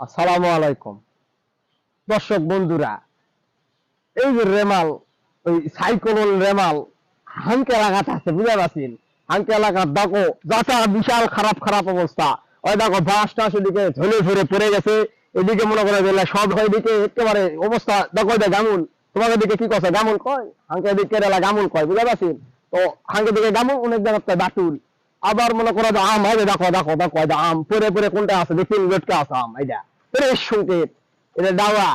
আসসালামু আলাইকুম দর্শক বন্ধুরা, এই যে রেমাল, ওই সাইক্লোন রেমাল হামকে এলাকাতে আছে, বুঝতে পারছেন? হামকে এলাকার দেখো যাতা বিশাল খারাপ খারাপ অবস্থা। ওই দেখো বাস টাস এদিকে ঝুলে ফিরে পড়ে গেছে, এদিকে মনে করে দিলে সব হয়, এদিকে একেবারে অবস্থা দেখো। গামুল তোমাকে দিকে কি কছে? গামুল কয় হামকে এদিকে কেরালা গামুল কয়, বুঝতে পারছেন? তো হামকে দিকে গামুল, অনেক জায়গায় বাটুল। আবার মনে করো যে আম হবে, দেখো দেখো দেখো এই যে আম পরে পরে কোনটা আছে দেখুন, লটকে আছে আম, এইটা ফ্রেশ সংকেত, এটা দাওয়া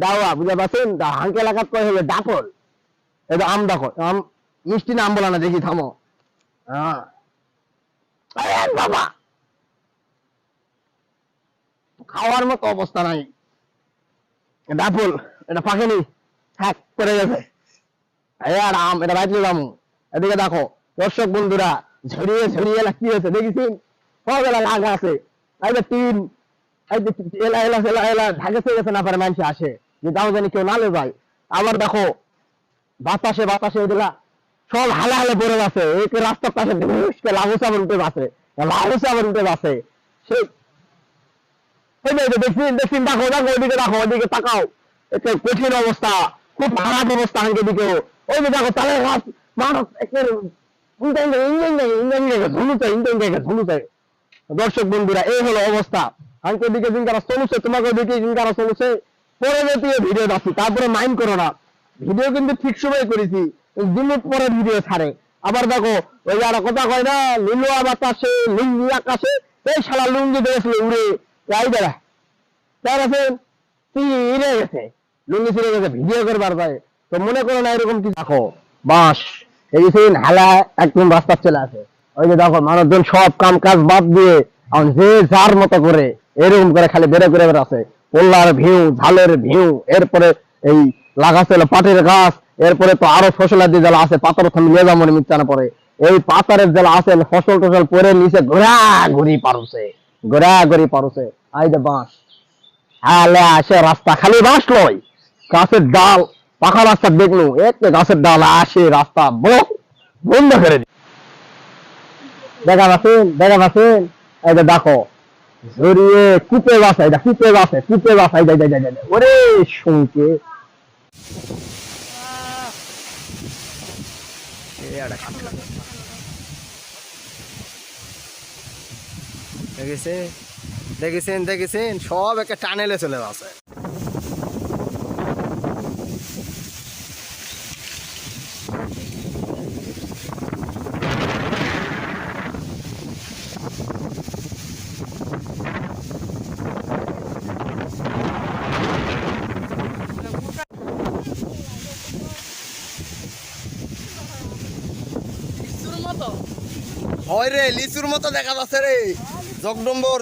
দাওয়া, বুঝতে পারছেন? হাঙ্কে এলাকাত কয় হবে ডাকল। এটা আম দেখো, আম মিষ্টি না আম বলা না, দেখি থামো। হ্যাঁ বাবা, খাওয়ার মতো অবস্থা নাই। ডাফল এটা পাকেনি, থাক পড়ে গেছে। আর আম এটা বাইরে দাম। এদিকে দেখো দর্শক বন্ধুরা, ঝরিয়ে ঝরিয়ে কি হয়েছে দেখেছেন? সবগুলা লাগা আছে, এই যে টিন, এই যে এলা এলা এলা এলা ঢাকে চলে গেছে, না পারে মানুষ আসে যে দাও জানি কেউ না লে যায়। আবার দেখো বাতাসে বাতাসে এগুলা সব হালে হালে পড়ে গেছে, এই রাস্তার পাশে লাগুস আবার উঠে গেছে, লাগুস আবার উঠে গেছে। সেই দেখছেন দেখছেন, দেখো দেখো ওইদিকে, দেখো ওইদিকে তাকাও, একটা কঠিন অবস্থা, খুব খারাপ অবস্থা আঙ্কে দিকেও। ওই যে দেখো তালের গাছ মানুষ দর্শক বন্ধুরা, এই হলো অবস্থা। আঙ্কে দিকে জিনকারা চলুছে, তোমাকে দিকে জিনকারা চলুছে। পরবর্তী ভিডিও যাচ্ছি, তারপরে মাইন্ড করো না, ভিডিও কিন্তু ঠিক সময় করেছি, 2 মিনিট পরে ভিডিও ছাড়ে। আবার দেখো ওই যারা কথা কয় না, লিলুয়া বাতাসে লুঙ্গি আকাশে, এই শালা লুঙ্গি দিয়েছিল উড়ে যাই বেড়া, তার আছেন ছিঁড়ে গেছে, লুঙ্গি ছিঁড়ে গেছে, ভিডিও করবার যায়। তো মনে করো না এরকম কি, দেখো বাঁশ এই যে হালা একদম রাস্তা চলে আসে। ওই যে দেখো মানুষজন সব কাম কাজ বাদ দিয়ে এখন যে যার মতো করে এরকম করে খালি বেড়ে করে বেড়াচ্ছে। পোল্লার ভিউ, ঝালের ভিউ, এরপরে এই লাগাচ্ছে পাটের গাছ, এরপরে তো আরো ফসলাদি জেলা আছে, পাতার থামি নিয়ে যাবো মিচ্ছানা পরে, এই পাতারের জেলা আছে, ফসল টসল পরে নিচে ঘোরাঘুরি পারুছে, ঘোরাঘুরি পারুছে। আই যে বাঁশ হালে আসে, রাস্তা খালি বাঁশ লয়, গাছের ডাল, পাকা রাস্তা দেখলো একটা গাছের ডাল আসে, রাস্তা বন্ধ করে দিই। দেখা পাচ্ছেন, দেখা পাচ্ছেন? এই যে দেখো ঝরিয়ে কুপে বাসা, এটা কুপে বাসে, কুপে বাসা, ওরে শুনকে দেখেছেন দেখেছেন দেখেছেন, সব একটা টানেলে চলে আসে। হয় রে, লিচুর মতো দেখা যাচ্ছে রে। জগডম্বর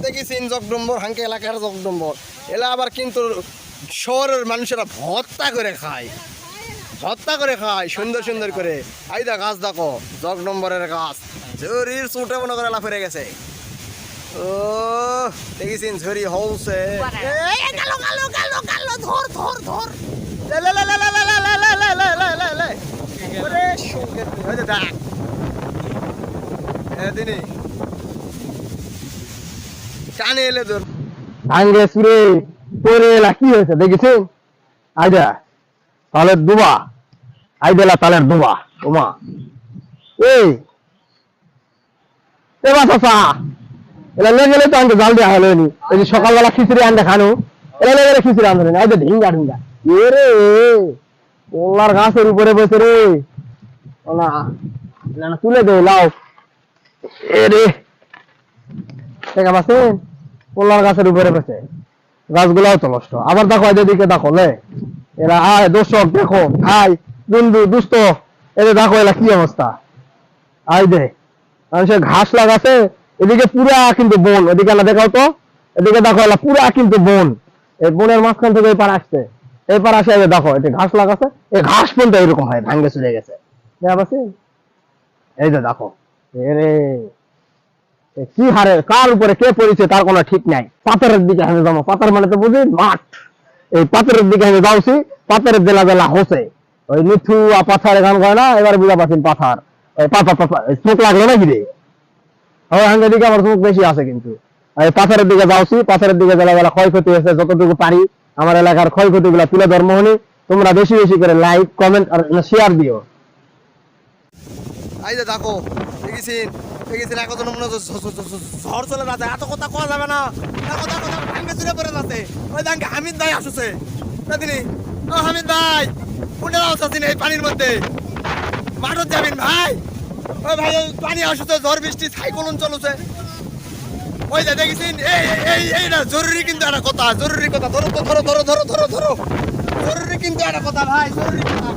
দেখেছেন জগডম্বর, হাঙ্কে এলাকার জগডম্বর। এলা আবার কিন্তু শহরের মানুষেরা ভর্তা করে খায়, ভর্তা করে খায় সুন্দর সুন্দর করে। আইদা গাছ দেখো, জগডম্বরের গাছ, ঝুরির চুটে মনে করে লাফেরে গেছে। ও দেখেছেন ঝুরি হৌছে, ধর ধর ধর, দেখ টানে এলে তোর ভাঙ্গে সুরে পরে এলা কি হয়েছে দেখেছেন? আইডা তালের দুবা, আইডেলা তালের দুবা, ওমা এই এবার চাচা এলা লেগে তো আনতে জাল দেওয়া হলো নি, ওই যে সকালবেলা খিচুড়ি আনতে খানো, এলা লেগে খিচুড়ি আনতে নেই, আইডা ঢিঙ্গা ঢিঙ্গা এ রে, ওলার গাছের উপরে বসে রে, ওলা তুলে দে লাও, এ রে দেখা পাচ্ছেন? পোলার গাছের উপরে পেছে, গাছগুলাও তো নষ্ট। আবার দেখো এদিকে দেখো লে, এরা আয় দর্শক দেখো, আয় বন্ধু দুস্থ, এদের দেখো এলা কি অবস্থা। আয় দে মানুষের ঘাস লাগাছে, এদিকে পুরা কিন্তু বন, এদিকে না দেখাও তো, এদিকে দেখো এলা পুরা কিন্তু বন, এই বনের মাঝখান থেকে এই পার আসছে, এই পার আসে দেখো এটি ঘাস লাগাছে, এই ঘাস পর্যন্ত এরকম হয় ভাঙ্গে চলে গেছে, দেখা পাচ্ছেন? এই যে দেখো এরে কি হারে কার উপরে কে পড়েছে তার কোনো ঠিক নাই। পাথরের দিকে আমি যাবো, পাথর মানে তো বুঝি মাঠ, এই পাথরের দিকে আমি যাচ্ছি, পাথরের জেলা জেলা হচ্ছে ওই মিঠু পাথার গান করে না, এবার বুঝা পাচ্ছেন পাথার, পাথর পাথর চোখ লাগলো নাকি রে? আমার দিকে আমার চোখ বেশি আছে কিন্তু আমি পাথরের দিকে যাচ্ছি, পাথরের দিকে গেলে ক্ষয়ক্ষতি হয়েছে যতটুকু পারি আমার এলাকার ক্ষয়ক্ষতি গুলা তুলে ধর্ম হনি। তোমরা বেশি বেশি করে লাইক কমেন্ট আর শেয়ার দিও। এই যে দেখো দেখেছেন দেখেছেন এখন মনে হচ্ছে ঝড় চলে যাচ্ছে, এত কথা কোয়া যাবে না, এত কথা কথা ভাঙ্গে চুরে পড়ে যাচ্ছে। ওই দাঙ্গে হামিদ দাই আসছে দিনি, ও হামিদ দাই কোনটা আসছেন এই পানির মধ্যে মাঠত যাবেন ভাই? ওই ভাই ওই পানি আসছে, ঝড় বৃষ্টি সাইক্লোন চলছে। ওই যে দেখেছেন এই এই এই না জরুরি কিন্তু একটা কথা, জরুরি কথা, ধরো তো ধরো ধরো ধরো ধরো ধরো, জরুরি কিন্তু একটা কথা ভাই, জরুরি কথা।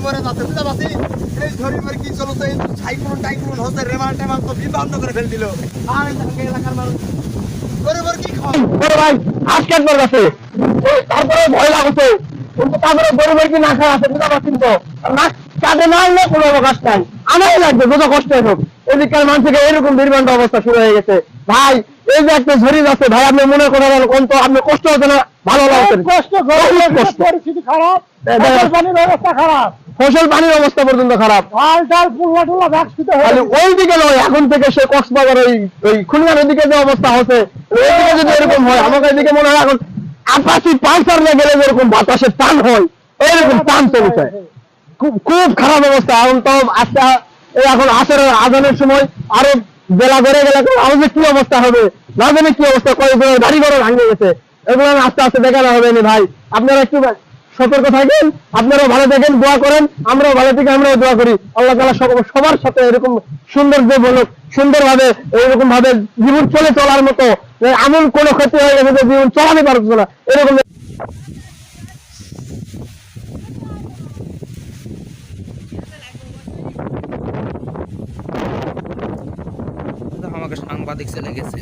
মরে যাচ্ছে বুঝতে পারছি, এই ঝড়ি মরে কি চলছে, সাইক্লোন টাইক্লোন হচ্ছে, রেমাল টেমাল তো বিভ্রান্ত করে ফেল দিল। আর এলাকার মানুষ বরাবর কি খাওয়া বড় ভাই আজকে একবার গেছে, তারপরে ভয় লাগছে, কিন্তু তারপরে গরিবের কি না খাওয়া আছে বুঝতে পারছেন তো, না কাজে না আনলে কোনো অবকাশ নাই, আমারই লাগবে যত কষ্ট হোক। এদিককার মানুষকে এরকম বিভ্রান্ত অবস্থা শুরু হয়ে গেছে ভাই। এই যে একটা ঝড়ি যাচ্ছে ভাই, আপনি মনে করেন কোন তো আপনি কষ্ট হচ্ছে না, ভালো লাগছে, কষ্ট পরিস্থিতি খারাপ, পানির অবস্থা খারাপ, ফসল পানির অবস্থা পর্যন্ত খারাপ, ঢাল ঢাল পুল্লা টুল্লা ভাগছিতে হয়। ওই দিকে নয়, এখন থেকে সে কক্সবাজার ওই খুলনার ওইদিকে যে অবস্থা হচ্ছে, ওইদিকে যদি এরকম হয়, আমাকে এদিকে মনে হয় এখন আপাসি পালসার গেলে যেরকম বাতাসের টান হয় ওইরকম টান চলছে, খুব খুব খারাপ অবস্থা। এখন তো আজকে এখন আসরের আজানের সময় আরো বেলা বেড়ে গেলে আমাদের কি অবস্থা হবে না জানি, কি অবস্থা, কয়েকজনের গাড়ি ঘোড়া ভাঙে গেছে, এগুলো আস্তে আস্তে দেখানো হবে না ভাই। আপনারা একটু সতর্ক থাকেন, আপনারাও ভালো থাকেন, দোয়া করেন, আমরাও ভালো থাকি, আমরাও দোয়া করি আল্লাহ তাআলা সবার সাথে এরকম সুন্দর যে বলুক সুন্দরভাবে এরকম ভাবে জীবন চলার মতো, এমন কোনো ক্ষতি হয়ে গেছে যে জীবন চলাতে পারছে না এরকম। আমাকে সাংবাদিক চলে গেছে।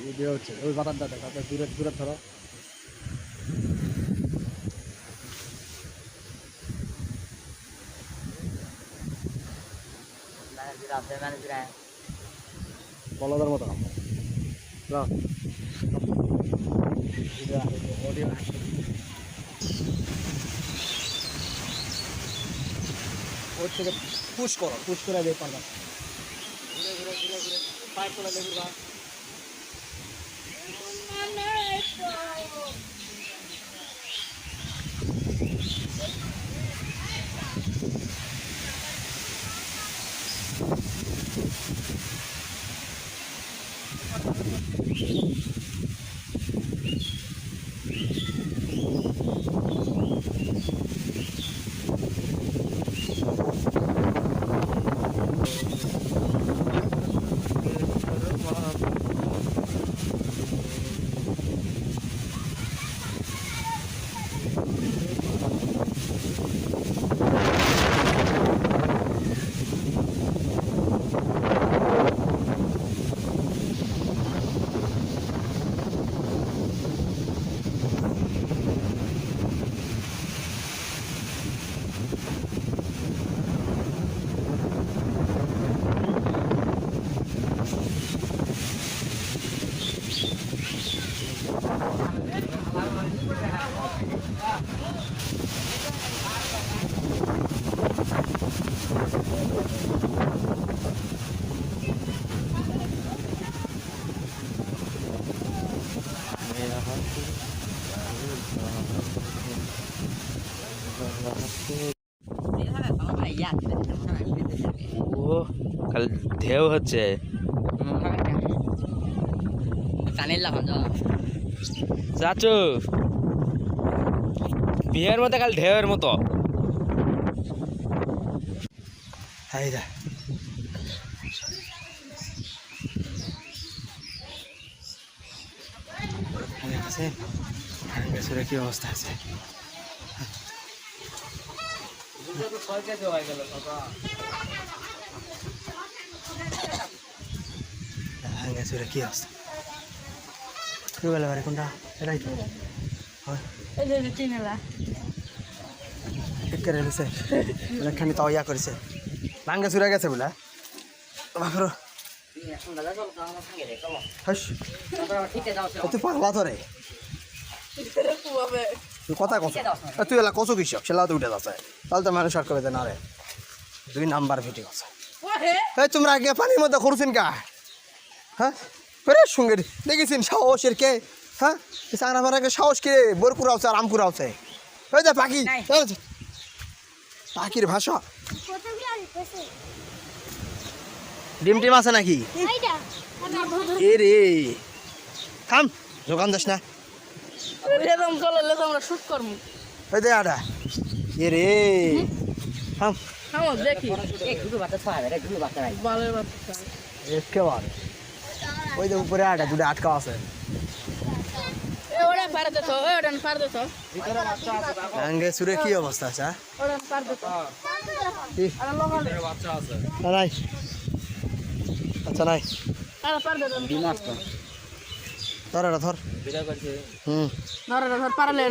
ভিডিও হচ্ছে ওই বাতানটা দেখা, দূরে দূরে ধরো। বলদের মতো ওর থেকে পুশ করো, পুশ করে বের পারবা, ঘুরে ঘুরে ঘুরে ঘুরে পাইপ তোলা দেখবা। ও কাল ঢেউ হচ্ছে, চাচু বিয়ের মতো কাল ঢেউয়ের মতো। হাইদা আছে বেসরে কি অবস্থা আছে বেসরে কি অবস্থা কি বলে বারে কোনটা এটাই তো এই যে চিনেলা ঠিক করে নিছে খানি তাও ইয়া করেছে ভাঙ্গা চুরা গেছে বলে বাপরো হাস তুই পাগলা তো রে তুই কথা কছ তুই এলা কছ কৃষক সেলা তো উঠে যাচ্ছে তাহলে তো মানুষ আর কবে না রে 2 নাম্বার ভিডিও আছে এই তোমরা আগে পানির মধ্যে করছেন কা হ্যাঁ করে সঙ্গে দেখেছেন সাহসের কে হ্যাঁ চাংরা মারাকে সাহস কে বোরপুর আছে আর আমপুর আছে ওই যে পাখি পাখির ভাষা ডিম টিম আছে নাকি এ রে থাম দোকান যাস না এরকম চলে আমরা শুট করবো ওই দে আডা এ রে থাম হ্যাঁ দেখি বালের বাচ্চা একেবারে ওই যে উপরে আডা দুটো আটকা আছে ওরা পার দিত ওরা পার দিত আঙ্গে সুরে কি অবস্থা আছে ওরা পার দিত আর লোক নাই আচ্ছা নাই আর পার দিত ধর এটা ধর হুম ধর পারলে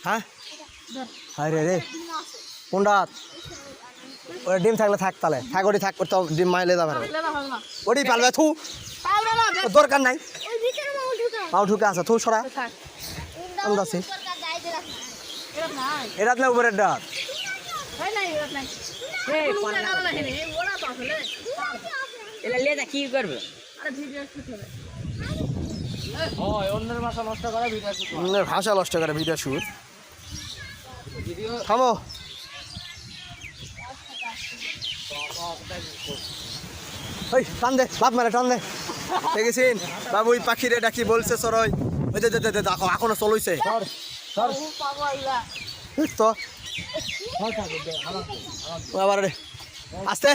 হ্যাঁ হায় রে রে কোনটা ওরা ডিম থাকলে থাক তাহলে থাক ওটি থাক তো ডিম মাইলে যাবে না ওটি পালবে থু ওর দরকার নাই পাও ঢুকে আছে থু সরা আমি আছি এটা না উপরের ডাক কি করবে ভাষা নষ্ট করে ভিডিও শুট থামো ওই টান দে বাপ মারে টান দে দেখেছেন বাবু ওই পাখিরে ডাকি বলছে সরই ওই দে দেখো এখনো চলইছে তো আবার রে আস্তে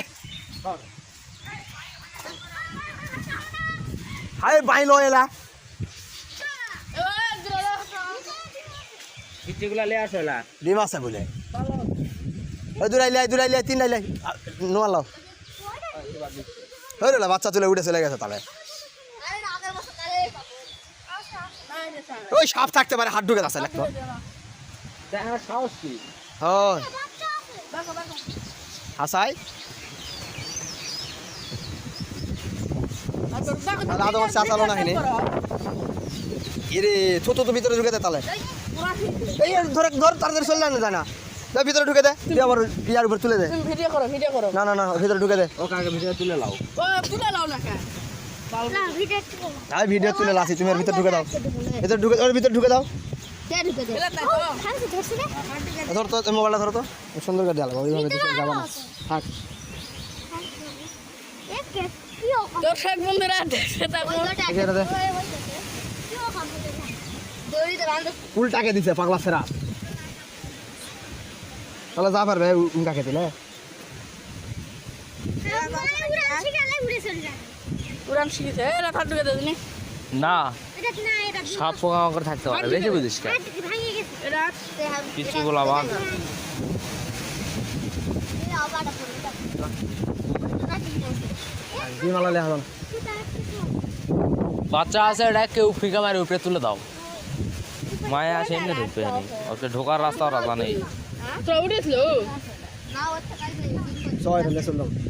হাই বাইলো এলা যেগুলা লে আসলা ডিম আছে বলে ওই দূরাইলে 3 আইলে নোয়ালো ওই রে বাচ্চা তুলে উঠে চলে গেছে তাহলে ওই সাপ থাকতে পারে হাত ঢুকে আছে লাগতো সাহস কি হয় হাসাই আদা আমার চা চালো না কিনে এরে ছোট তো ভিতরে ঢুকে দে তাহলে এই ধর তাড়াতাড়ি চলে না জানা ভিতরে ঢুকে দে তুই আবার ইয়ার উপর তুলে দে ভিডিও করো না ভিতরে ঢুকে দে ও কাকে ভিডিও তুলে লাও ও তুলে নাও না কা আমি ভিডিও তুলে লাসি তুমি এর ভিতর ঢুকে দাও ভিতর ঢুকে ওর ভিতর ঢুকে দাও ধর তো মোবাইলটা ধরো তো সুন্দর করে ডালা ওইভাবে যাবা না থাক দর্শক বন্ধুরা সেটা এখানে দে উল্টাকে দিছে পাগলা সেরা তাহলে যা পারবে উল্টাকে দিলে উড়ান শিখেছে এরা ফাট ঢুকে দেয়নি না সব পোকামাকড় থাকতে পারে বেশি বুঝিস কেন এরা কিছু গোলাবান বিমালা লে হলো বাচ্চা আছে এটা কেউ ফিকা মারে উপরে তুলে দাও মায়া আছে এমনি ঢুকবে ওকে ঢোকার রাস্তা রাজা নেই তো উঠেছিল ছয় হলে চললাম